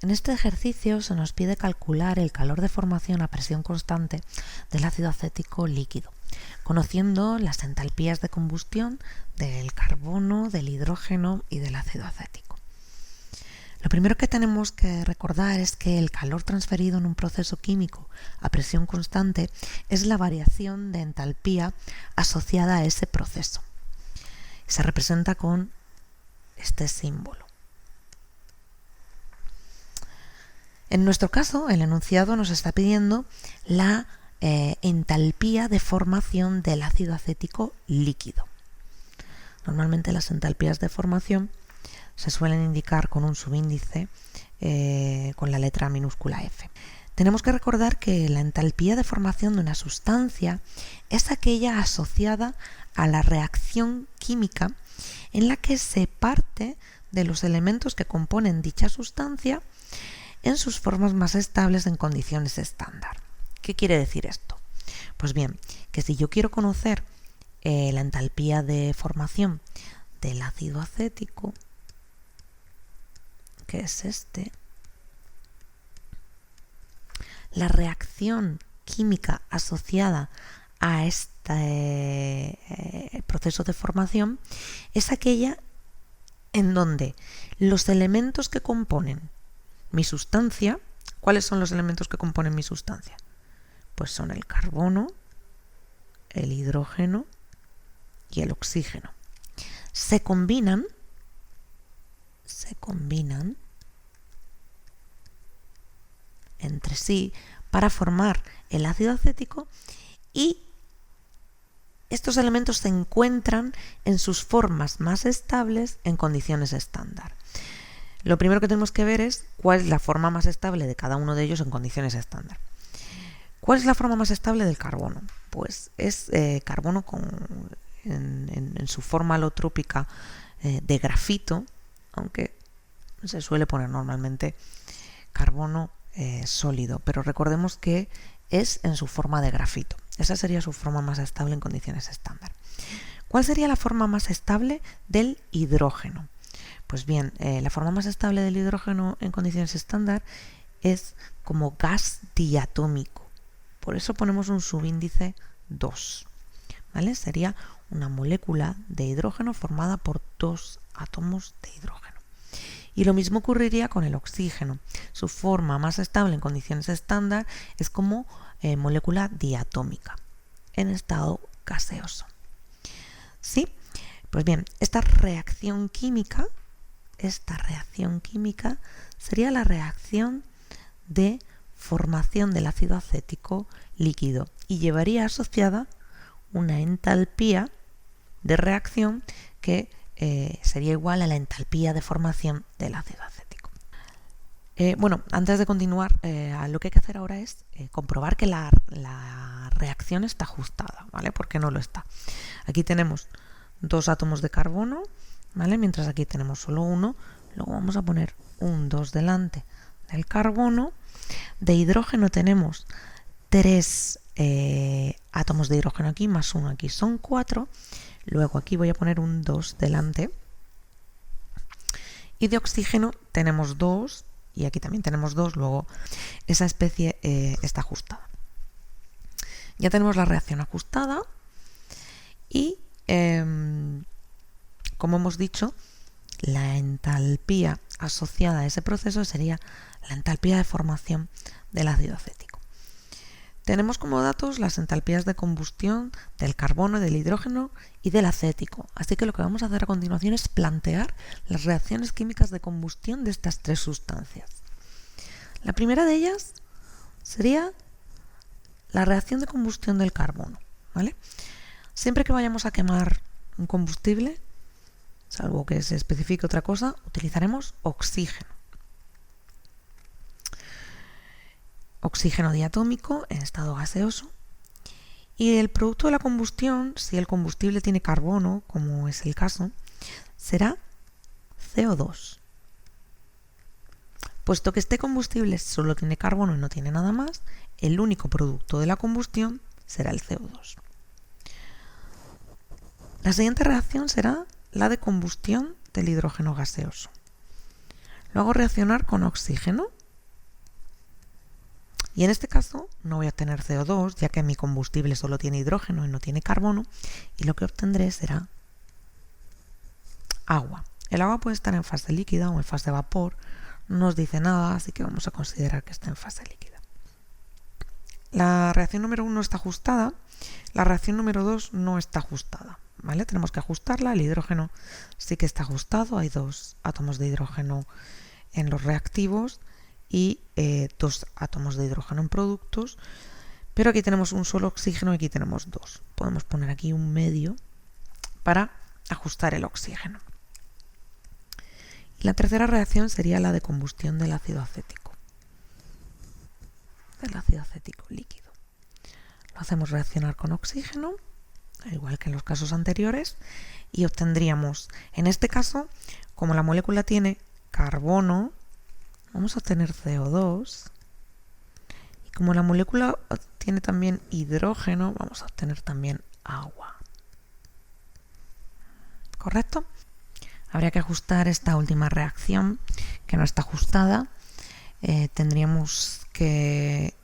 En este ejercicio se nos pide calcular el calor de formación a presión constante del ácido acético líquido, conociendo las entalpías de combustión del carbono, del hidrógeno y del ácido acético. Lo primero que tenemos que recordar es que el calor transferido en un proceso químico a presión constante es la variación de entalpía asociada a ese proceso. Se representa con este símbolo. En nuestro caso, el enunciado nos está pidiendo la entalpía de formación del ácido acético líquido. Normalmente las entalpías de formación se suelen indicar con un subíndice con la letra minúscula F. Tenemos que recordar que la entalpía de formación de una sustancia es aquella asociada a la reacción química en la que se parte de los elementos que componen dicha sustancia en sus formas más estables en condiciones estándar. ¿Qué quiere decir esto? Pues bien, que si yo quiero conocer la entalpía de formación del ácido acético, que es este, la reacción química asociada a este proceso de formación es aquella en donde los elementos que componen mi sustancia, ¿cuáles son los elementos que componen mi sustancia? Pues son el carbono, el hidrógeno y el oxígeno. Se combinan entre sí para formar el ácido acético y estos elementos se encuentran en sus formas más estables en condiciones estándar. Lo primero que tenemos que ver es cuál es la forma más estable de cada uno de ellos en condiciones estándar. ¿Cuál es la forma más estable del carbono? Pues es carbono en su forma alotrópica de grafito, aunque se suele poner normalmente carbono sólido, pero recordemos que es en su forma de grafito. Esa sería su forma más estable en condiciones estándar. ¿Cuál sería la forma más estable del hidrógeno? Pues bien, la forma más estable del hidrógeno en condiciones estándar es como gas diatómico. Por eso ponemos un subíndice 2. ¿Vale? Sería una molécula de hidrógeno formada por 2 átomos de hidrógeno. Y lo mismo ocurriría con el oxígeno. Su forma más estable en condiciones estándar es como molécula diatómica en estado gaseoso. ¿Sí? Pues bien, esta reacción química sería la reacción de formación del ácido acético líquido y llevaría asociada una entalpía de reacción que sería igual a la entalpía de formación del ácido acético. Bueno, antes de continuar, lo que hay que hacer ahora es comprobar que la reacción está ajustada, ¿vale? Porque no lo está. Aquí tenemos 2 átomos de carbono, ¿vale? Mientras aquí tenemos solo uno. Luego vamos a poner un 2 delante del carbono. De hidrógeno tenemos 3 átomos de hidrógeno aquí, más 1 aquí, son 4. Luego aquí voy a poner un 2 delante. Y de oxígeno tenemos 2, y aquí también tenemos 2, luego esa especie está ajustada. Ya tenemos la reacción ajustada y, como hemos dicho, la entalpía asociada a ese proceso sería la entalpía de formación del ácido acético. Tenemos como datos las entalpías de combustión del carbono, del hidrógeno y del acético. Así que lo que vamos a hacer a continuación es plantear las reacciones químicas de combustión de estas 3 sustancias. La primera de ellas sería la reacción de combustión del carbono, ¿vale? Siempre que vayamos a quemar un combustible, salvo que se especifique otra cosa, utilizaremos oxígeno. Oxígeno diatómico en estado gaseoso. Y el producto de la combustión, si el combustible tiene carbono, como es el caso, será CO2. Puesto que este combustible solo tiene carbono y no tiene nada más, el único producto de la combustión será el CO2. La siguiente reacción será la de combustión del hidrógeno gaseoso. lo hago reaccionar con oxígeno. Y en este caso no voy a obtener CO2, ya que mi combustible solo tiene hidrógeno y no tiene carbono, y lo que obtendré será agua. El agua puede estar en fase líquida o en fase vapor, no nos dice nada, así que vamos a considerar que está en fase líquida. La reacción número 1 está ajustada, la reacción número 2 no está ajustada, ¿vale? Tenemos que ajustarla, el hidrógeno sí que está ajustado, hay 2 átomos de hidrógeno en los reactivos y 2 átomos de hidrógeno en productos, pero aquí tenemos un solo oxígeno y aquí tenemos 2. Podemos poner aquí un medio para ajustar el oxígeno. Y la tercera reacción sería la de combustión del ácido acético. Del ácido acético líquido. Lo hacemos reaccionar con oxígeno, igual que en los casos anteriores, y obtendríamos, en este caso, como la molécula tiene carbono, vamos a obtener CO2, y como la molécula tiene también hidrógeno, vamos a obtener también agua. ¿Correcto? Habría que ajustar esta última reacción, que no está ajustada. Tendríamos que,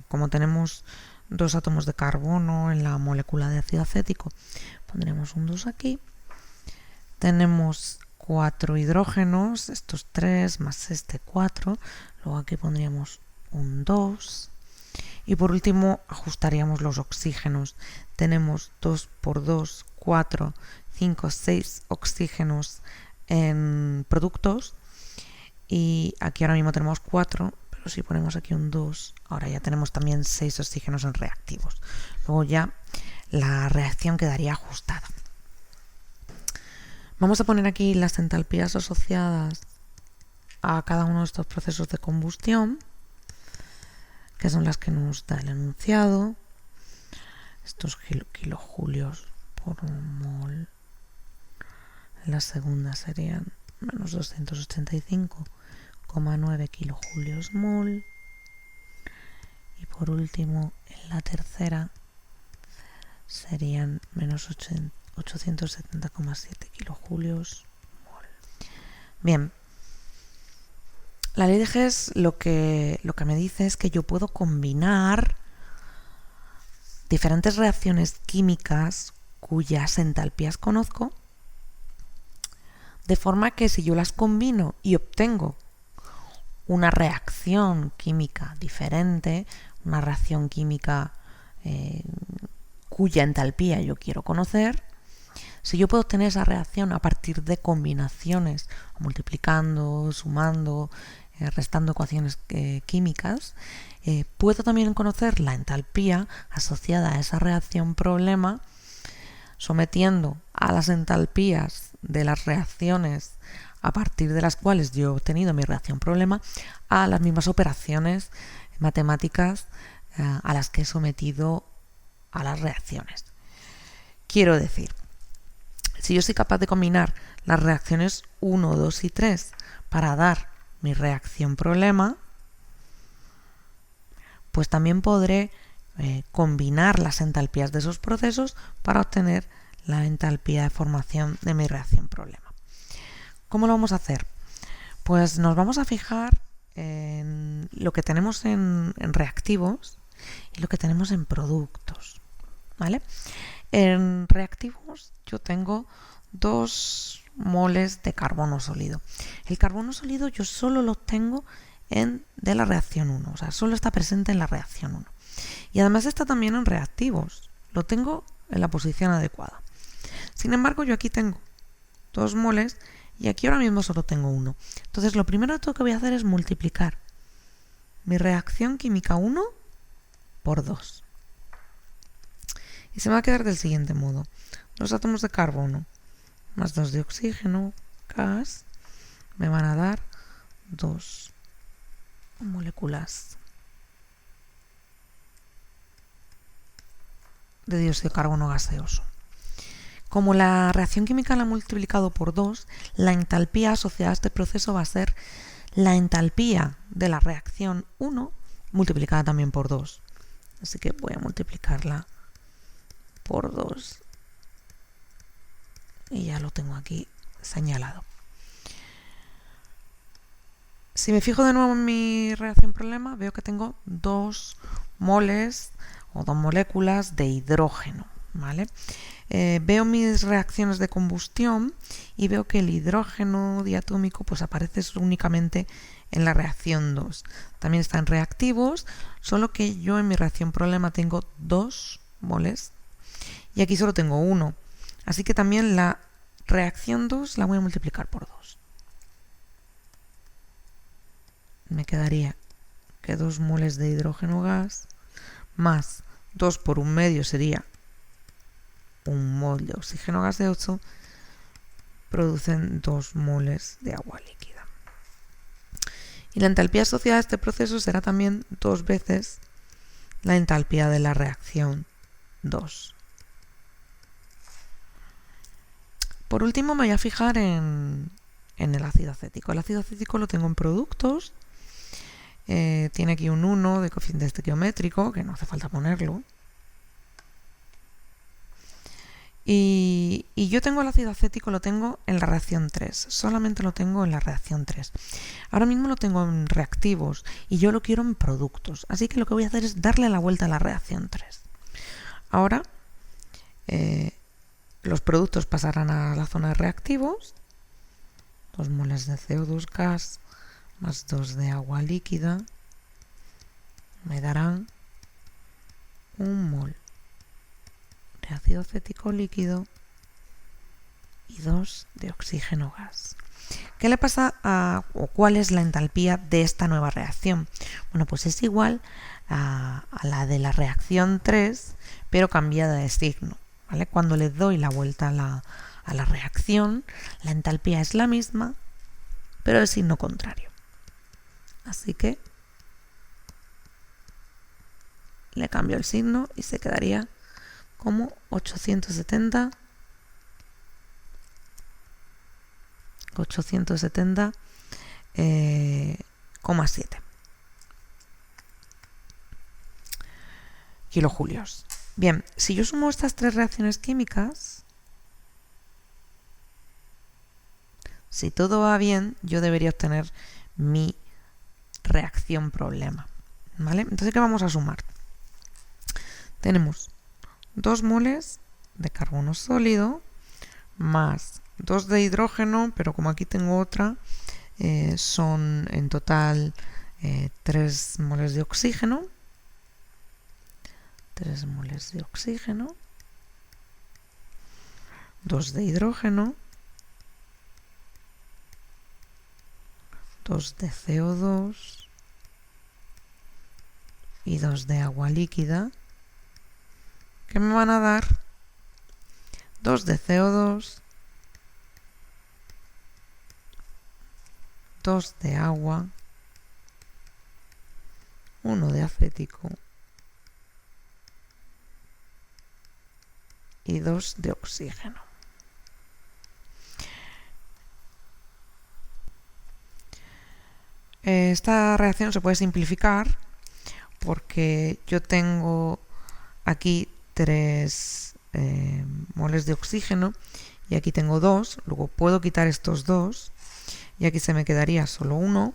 como tenemos 2 átomos de carbono en la molécula de ácido acético, pondremos un 2 aquí. Tenemos 4 hidrógenos, estos 3 más este 4, luego aquí pondríamos un 2 y por último ajustaríamos los oxígenos. Tenemos 2 por 2, 4, 5, 6 oxígenos en productos y aquí ahora mismo tenemos 4, pero si ponemos aquí un 2, ahora ya tenemos también 6 oxígenos en reactivos. Luego ya la reacción quedaría ajustada. Vamos a poner aquí las entalpías asociadas a cada uno de estos procesos de combustión, que son las que nos da el enunciado. Estos kilojulios por mol. En la segunda serían menos 285,9 kilojulios mol. Y por último, en la tercera serían menos 870,7 kilojulios mol. Bien, la ley de Hess lo que me dice es que yo puedo combinar diferentes reacciones químicas cuyas entalpías conozco, de forma que si yo las combino y obtengo una reacción química diferente, una reacción química cuya entalpía yo quiero conocer, si yo puedo obtener esa reacción a partir de combinaciones, multiplicando, sumando, restando ecuaciones químicas, puedo también conocer la entalpía asociada a esa reacción problema, sometiendo a las entalpías de las reacciones a partir de las cuales yo he obtenido mi reacción problema a las mismas operaciones matemáticas a las que he sometido a las reacciones. Quiero decir, si yo soy capaz de combinar las reacciones 1, 2 y 3 para dar mi reacción problema, pues también podré combinar las entalpías de esos procesos para obtener la entalpía de formación de mi reacción problema. ¿Cómo lo vamos a hacer? Pues nos vamos a fijar en lo que tenemos en reactivos y lo que tenemos en productos, ¿vale? En reactivos yo tengo 2 moles de carbono sólido. El carbono sólido yo solo lo obtengo de la reacción 1, o sea, solo está presente en la reacción 1. Y además está también en reactivos, lo tengo en la posición adecuada. Sin embargo, yo aquí tengo 2 moles y aquí ahora mismo solo tengo 1. Entonces, lo primero que voy a hacer es multiplicar mi reacción química 1 por 2. Y se me va a quedar del siguiente modo. 2 átomos de carbono más 2 de oxígeno, gas, me van a dar 2 moléculas de dióxido de carbono gaseoso. Como la reacción química la he multiplicado por 2, la entalpía asociada a este proceso va a ser la entalpía de la reacción 1 multiplicada también por 2. Así que voy a multiplicarla por 2 y ya lo tengo aquí señalado. Si me fijo de nuevo en mi reacción problema, veo que tengo 2 moles o 2 moléculas de hidrógeno, ¿vale? Veo mis reacciones de combustión y veo que el hidrógeno diatómico pues aparece únicamente en la reacción 2. También están reactivos, solo que yo en mi reacción problema tengo 2 moles y aquí solo tengo 1. Así que también la reacción 2 la voy a multiplicar por 2. Me quedaría que 2 moles de hidrógeno gas más 2 por 1/2 sería 1 mol de oxígeno gaseoso, producen 2 moles de agua líquida. Y la entalpía asociada a este proceso será también 2 veces la entalpía de la reacción 2. Por último me voy a fijar en el ácido acético. El ácido acético lo tengo en productos. Tiene aquí un 1 de coeficiente estequiométrico, que no hace falta ponerlo. Y yo tengo el ácido acético, lo tengo en la reacción 3. Solamente lo tengo en la reacción 3. Ahora mismo lo tengo en reactivos y yo lo quiero en productos. Así que lo que voy a hacer es darle la vuelta a la reacción 3. Ahora los productos pasarán a la zona de reactivos. 2 moles de CO2 gas más 2 de agua líquida me darán 1 mol de ácido acético líquido y 2 de oxígeno gas. ¿Qué le pasa o cuál es la entalpía de esta nueva reacción? Bueno, pues es igual a la de la reacción 3, pero cambiada de signo, ¿vale? Cuando le doy la vuelta a la reacción, la entalpía es la misma, pero el signo contrario. Así que le cambio el signo y se quedaría como 870,7. Kilojulios. Bien, si yo sumo estas 3 reacciones químicas, si todo va bien, yo debería obtener mi reacción problema, ¿vale? Entonces, ¿qué vamos a sumar? Tenemos 2 moles de carbono sólido más 2 de hidrógeno, pero como aquí tengo otra, son en total 3 moles de oxígeno. 3 moles de oxígeno, 2 de hidrógeno, 2 de CO2 y 2 de agua líquida, que me van a dar 2 de CO2, 2 de agua, 1 de acético y 2 de oxígeno. Esta reacción se puede simplificar porque yo tengo aquí 3 moles de oxígeno y aquí tengo 2, luego puedo quitar estos 2 y aquí se me quedaría solo 1.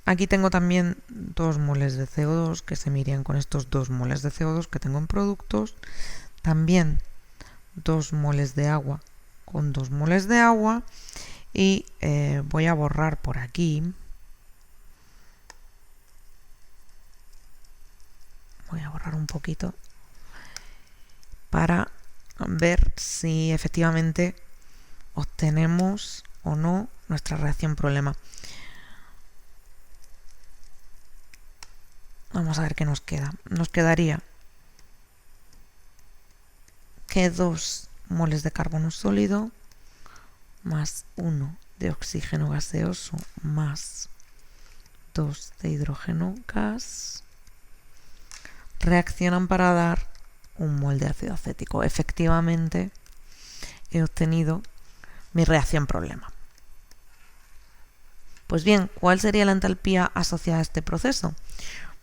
Aquí tengo también 2 moles de CO2 que se me irían con estos 2 moles de CO2 que tengo en productos. También 2 moles de agua con 2 moles de agua. Y voy a borrar por aquí. Voy a borrar un poquito para ver si efectivamente obtenemos o no nuestra reacción problema. Vamos a ver qué nos queda. Nos quedaría que 2 moles de carbono sólido más 1 de oxígeno gaseoso más 2 de hidrógeno gas reaccionan para dar 1 mol de ácido acético. Efectivamente, he obtenido mi reacción problema. Pues bien, ¿cuál sería la entalpía asociada a este proceso?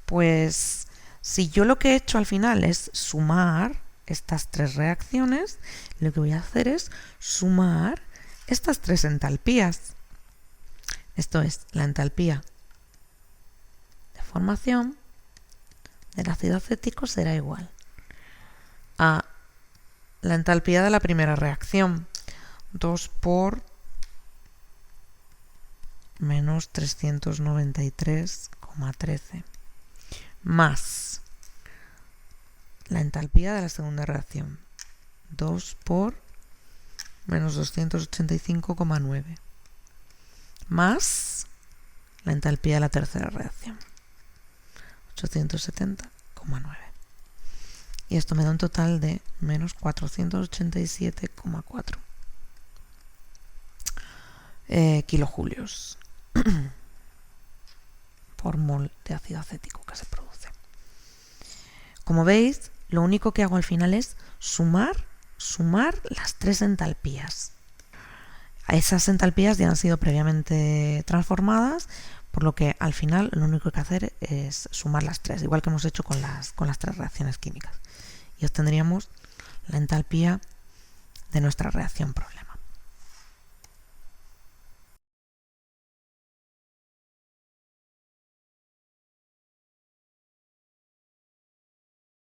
Pues si yo lo que he hecho al final es sumar, estas tres reacciones, lo que voy a hacer es sumar estas tres entalpías. Esto es, la entalpía de formación del ácido acético será igual a la entalpía de la primera reacción, 2 por menos 393,13, más la entalpía de la segunda reacción, 2 por menos 285,9, más la entalpía de la tercera reacción, 870,9. Y esto me da un total de menos 487,4 kilojulios por mol de ácido acético que se produce. Como veis, lo único que hago al final es sumar las tres entalpías. Esas entalpías ya han sido previamente transformadas, por lo que al final lo único que hay que hacer es sumar las tres, igual que hemos hecho con las tres reacciones químicas. Y obtendríamos la entalpía de nuestra reacción problema.